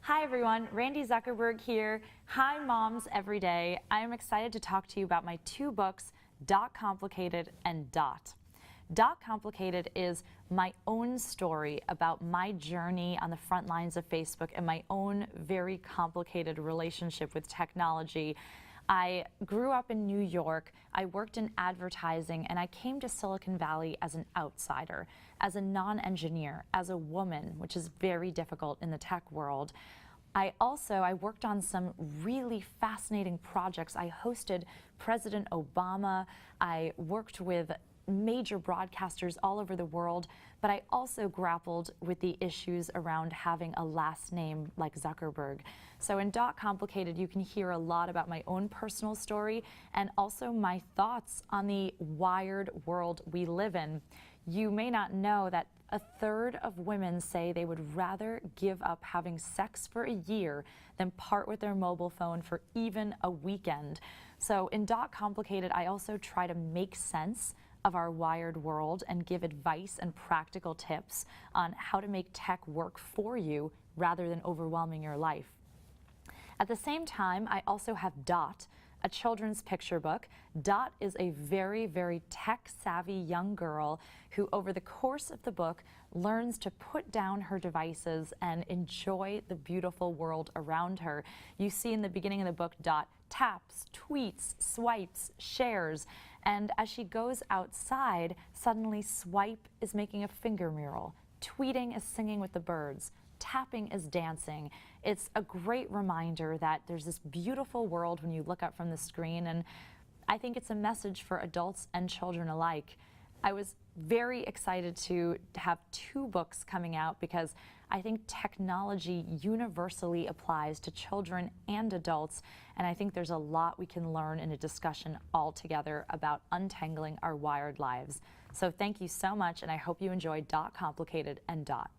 Hi everyone, Randi Zuckerberg here. Hi moms every day. I am excited to talk to you about my two books, Dot Complicated and Dot. Dot Complicated is my own story about my journey on the front lines of Facebook and my own very complicated relationship with technology. I grew up in New York, I worked in advertising, and I came to Silicon Valley as an outsider, as a non-engineer, as a woman, which is very difficult in the tech world. I worked on some really fascinating projects. I hosted President Obama, I worked with major broadcasters all over the world, but I also grappled with the issues around having a last name like Zuckerberg. So in Dot Complicated, you can hear a lot about my own personal story and also my thoughts on the wired world we live in. You may not know that a third of women say they would rather give up having sex for a year than part with their mobile phone for even a weekend. So in Dot Complicated, I also try to make sense of our wired world and give advice and practical tips on how to make tech work for you rather than overwhelming your life. At the same time, I also have Dot, a children's picture book. Dot is a very, very tech-savvy young girl who, over the course of the book, learns to put down her devices and enjoy the beautiful world around her. You see in the beginning of the book, Dot taps, tweets, swipes, shares, and as she goes outside, suddenly Swipe is making a finger mural, tweeting is singing with the birds, tapping is dancing. It's a great reminder that there's this beautiful world when you look up from the screen, and I think it's a message for adults and children alike. I was very excited to have two books coming out because I think technology universally applies to children and adults, and I think there's a lot we can learn in a discussion all together about untangling our wired lives. So thank you so much, and I hope you enjoyed Dot Complicated and Dot.